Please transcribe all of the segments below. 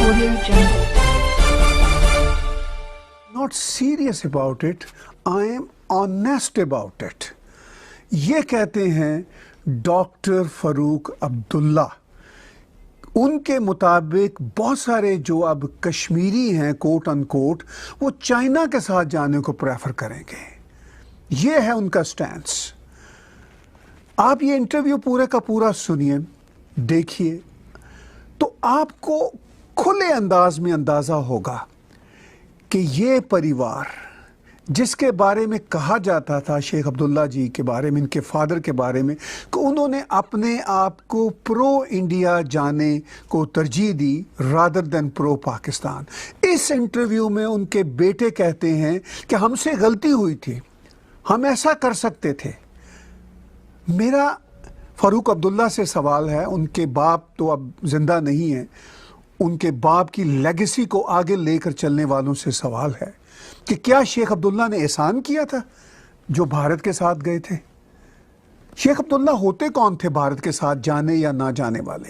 Audio Jungle. Not serious about it, I am honest about it. یہ کہتے ہیں doctor Farooq Abdullah. ان کے مطابق بہت سارے جو اب کشمیری ہیں کوٹ ان کوٹ وہ چائنا کے ساتھ جانے کو پریفر کریں گے. یہ ہے ان کا سٹینس. آپ یہ انٹرویو پورے کا پورا سنیے، دیکھیے تو آپ کو کھلے انداز میں اندازہ ہوگا کہ یہ پریوار جس کے بارے میں کہا جاتا تھا شیخ عبداللہ جی کے بارے میں، ان کے فادر کے بارے میں، کہ انہوں نے اپنے آپ کو پرو انڈیا جانے کو ترجیح دی رادر دین پرو پاکستان. اس انٹرویو میں ان کے بیٹے کہتے ہیں کہ ہم سے غلطی ہوئی تھی، ہم ایسا کر سکتے تھے. میرا فاروق عبداللہ سے سوال ہے، ان کے باپ تو اب زندہ نہیں ہیں، ان کے باپ کی لیگیسی کو آگے لے کر چلنے والوں سے سوال ہے کہ کیا شیخ عبداللہ نے احسان کیا تھا جو بھارت کے ساتھ گئے تھے؟ شیخ عبداللہ ہوتے کون تھے بھارت کے ساتھ جانے یا نہ جانے والے؟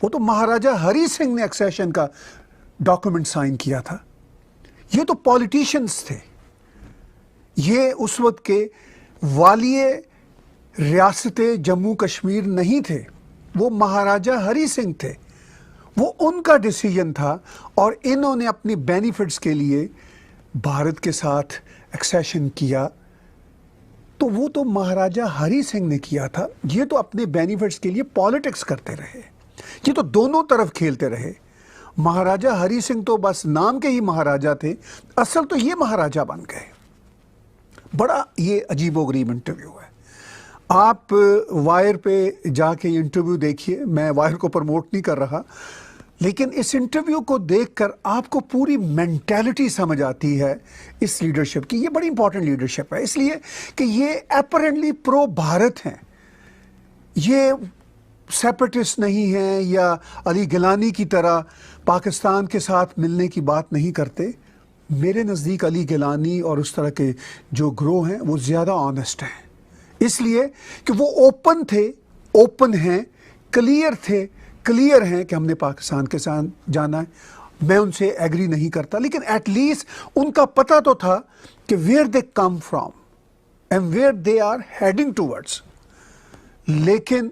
وہ تو مہاراجہ ہری سنگھ نے ایکسیشن کا ڈاکومنٹ سائن کیا تھا. یہ تو پولیٹیشنز تھے، یہ اس وقت کے والی ریاست جموں کشمیر نہیں تھے، وہ مہاراجہ ہری سنگھ تھے. وہ ان کا ڈیسیجن تھا اور انہوں نے اپنی بینیفٹس کے لیے بھارت کے ساتھ ایکسیشن کیا. تو وہ تو مہاراجہ ہری سنگھ نے کیا تھا. یہ تو اپنے بینیفٹس کے لیے پالیٹکس کرتے رہے، یہ تو دونوں طرف کھیلتے رہے. مہاراجہ ہری سنگھ تو بس نام کے ہی مہاراجہ تھے، اصل تو یہ مہاراجہ بن گئے. بڑا یہ عجیب و غریب انٹرویو ہے. آپ وائر پہ جا کے یہ انٹرویو دیکھیے. میں وائر کو پروموٹ نہیں کر رہا، لیکن اس انٹرویو کو دیکھ کر آپ کو پوری مینٹیلٹی سمجھ آتی ہے اس لیڈرشپ کی. یہ بڑی امپورٹنٹ لیڈرشپ ہے، اس لیے کہ یہ اپیرنٹلی پرو بھارت ہیں. یہ سیپریٹسٹ نہیں ہیں یا علی گیلانی کی طرح پاکستان کے ساتھ ملنے کی بات نہیں کرتے. میرے نزدیک علی گیلانی اور اس طرح کے جو گروہ ہیں وہ زیادہ آنیسٹ ہیں، اس لیے کہ وہ اوپن تھے، اوپن ہیں، کلیئر تھے، کلیئر ہیں کہ ہم نے پاکستان کے ساتھ جانا ہے. میں ان سے ایگری نہیں کرتا، لیکن ایٹ لیسٹ ان کا پتہ تو تھا کہ where they come from and where they are heading towards. لیکن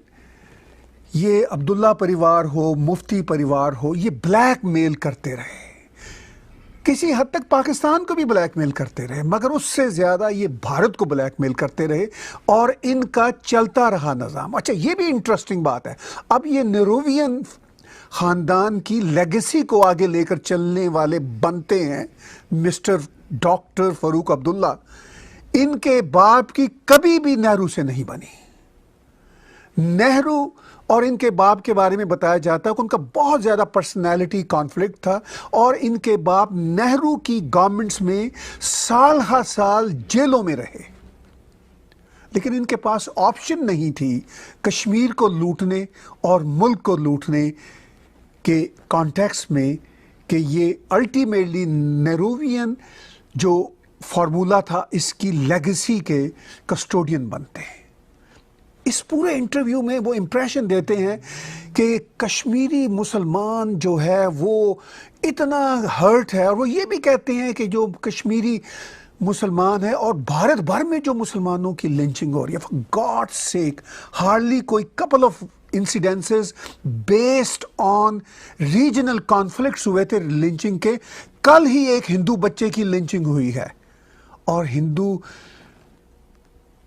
یہ عبداللہ پریوار ہو، مفتی پریوار ہو، یہ بلیک میل کرتے رہے، کسی حد تک پاکستان کو بھی بلیک میل کرتے رہے، مگر اس سے زیادہ یہ بھارت کو بلیک میل کرتے رہے اور ان کا چلتا رہا نظام. اچھا، یہ بھی انٹرسٹنگ بات ہے. اب یہ نیرووین خاندان کی لیگیسی کو آگے لے کر چلنے والے بنتے ہیں مسٹر ڈاکٹر فاروق عبداللہ. ان کے باپ کی کبھی بھی نہرو سے نہیں بنی. نہرو اور ان کے باپ کے بارے میں بتایا جاتا ہے کہ ان کا بہت زیادہ پرسنالٹی کانفلکٹ تھا اور ان کے باپ نہرو کی گورنمنٹس میں سال ہا سال جیلوں میں رہے. لیکن ان کے پاس آپشن نہیں تھی کشمیر کو لوٹنے اور ملک کو لوٹنے کے کانٹیکس میں کہ یہ الٹیمیٹلی نیرووین جو فارمولا تھا اس کی لیگیسی کے کسٹوڈین بنتے ہیں. اس پورے انٹرویو میں وہ امپریشن دیتے ہیں کہ کشمیری مسلمان جو ہے وہ اتنا ہرٹ ہے، اور وہ یہ بھی کہتے ہیں کہ جو کشمیری مسلمان ہے اور بھارت بھر میں جو مسلمانوں کی لنچنگ ہو رہی ہے، فار گاڈ سیک ہارڈلی کوئی couple of incidences based on regional conflicts ہوئے تھے لنچنگ کے. کل ہی ایک ہندو بچے کی لنچنگ ہوئی ہے اور ہندو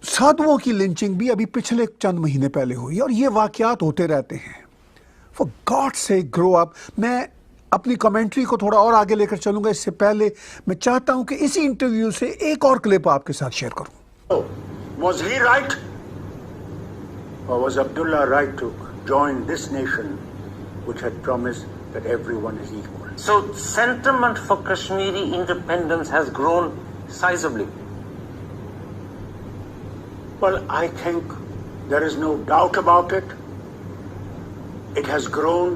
سادھوؤں کی لنچنگ بھی ابھی پچھلے چند مہینے پہلے ہوئی، اور یہ واقعات ہوتے رہتے ہیں. فار گاڈ سے گرو اپ. میں اپنی کمنٹری کو تھوڑا اور آگے لے کر چلوں گا. اس سے پہلے میں چاہتا ہوں کہ اسی انٹرویو سے ایک اور کلپ آپ کے ساتھ شیئر کروں. Was he right? Or was Abdullah right to join this nation which had promised that everyone is equal? So sentiment for Kashmiri independence has grown sizably. Well, I think there is no doubt about it. It has grown,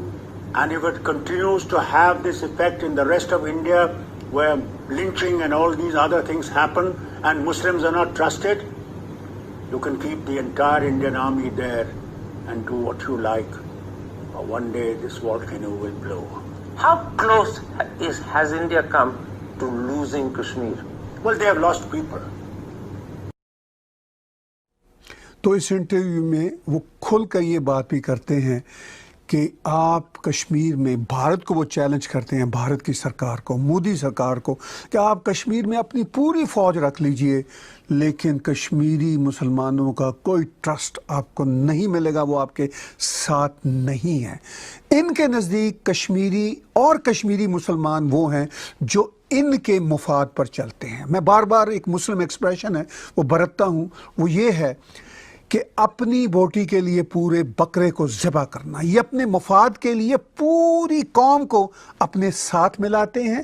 and if it continues to have this effect in the rest of India, where lynching and all these other things happen and Muslims are not trusted, you can keep the entire Indian army there and do what you like. But one day this volcano will blow. How close has India come to losing Kashmir? Well, they have lost people. تو اس interview میں وہ کھل کر یہ بات بھی کرتے ہیں کہ آپ کشمیر میں بھارت کو وہ چیلنج کرتے ہیں، بھارت کی سرکار کو، مودی سرکار کو، کہ آپ کشمیر میں اپنی پوری فوج رکھ لیجئے لیکن کشمیری مسلمانوں کا کوئی ٹرسٹ آپ کو نہیں ملے گا، وہ آپ کے ساتھ نہیں ہے۔ ان کے نزدیک کشمیری اور کشمیری مسلمان وہ ہیں جو ان کے مفاد پر چلتے ہیں۔ میں بار بار ایک مسلم ایکسپریشن ہے وہ برتتا ہوں، وہ یہ ہے کہ اپنی بوٹی کے لیے پورے بکرے کو ذبح کرنا، یہ اپنے مفاد کے لیے پوری قوم کو اپنے ساتھ ملاتے ہیں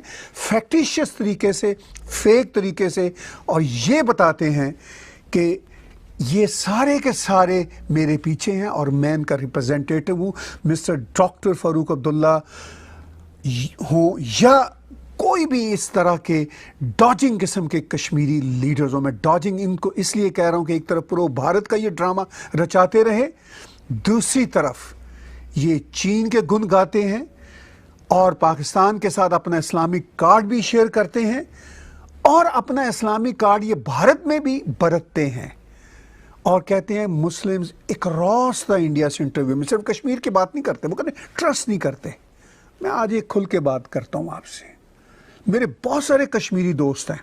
فیکٹیشیس طریقے سے، فیک طریقے سے، اور یہ بتاتے ہیں کہ یہ سارے کے سارے میرے پیچھے ہیں اور میں ان کا ریپرزینٹیٹو ہوں، مسٹر ڈاکٹر فاروق عبداللہ ہوں یا کوئی بھی اس طرح کے ڈاجنگ قسم کے کشمیری لیڈرز ہوں۔ میں ڈاجنگ ان کو اس لیے کہہ رہا ہوں کہ ایک طرف پرو بھارت کا یہ ڈرامہ رچاتے رہے، دوسری طرف یہ چین کے گن گاتے ہیں اور پاکستان کے ساتھ اپنا اسلامک کارڈ بھی شیئر کرتے ہیں اور اپنا اسلامک کارڈ یہ بھارت میں بھی برتتے ہیں اور کہتے ہیں مسلمز اکراس دا انڈیا سے انٹرویو میں صرف کشمیر کی بات نہیں کرتے، وہ کہتے ہیں ٹرسٹ نہیں کرتے۔ میں آج ایک کھل کے بات کرتا ہوں آپ سے، میرے بہت سارے کشمیری دوست ہیں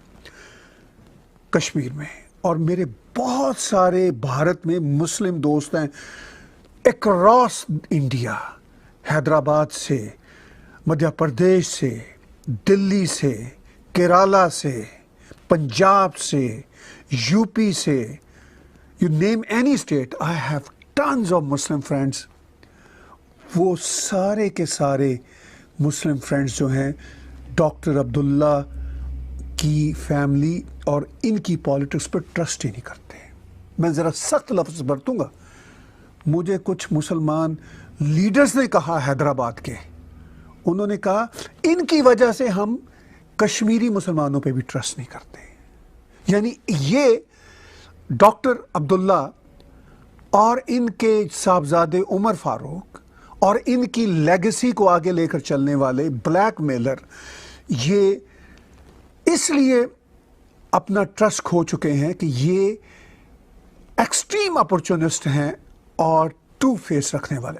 کشمیر میں اور میرے بہت سارے بھارت میں مسلم دوست ہیں اکراس انڈیا، حیدرآباد سے، مدھیہ پردیش سے، دلی سے، کیرالہ سے، پنجاب سے، یو پی سے، you name any state, I have tons of Muslim friends. وہ سارے کے سارے مسلم فرینڈس جو ہیں ڈاکٹر عبداللہ کی فیملی اور ان کی پالیٹکس پر ٹرسٹ ہی نہیں کرتے۔ میں ذرا سخت لفظ برتوں گا، مجھے کچھ مسلمان لیڈرز نے کہا حیدرآباد کے، انہوں نے کہا ان کی وجہ سے ہم کشمیری مسلمانوں پہ بھی ٹرسٹ نہیں کرتے۔ یعنی یہ ڈاکٹر عبداللہ اور ان کے صاحبزادے عمر فاروق اور ان کی لیگیسی کو آگے لے کر چلنے والے بلیک میلر یہ اس لیے اپنا ٹرسٹ کھو چکے ہیں کہ یہ ایکسٹریم اپورچونسٹ ہیں اور ٹو فیس رکھنے والے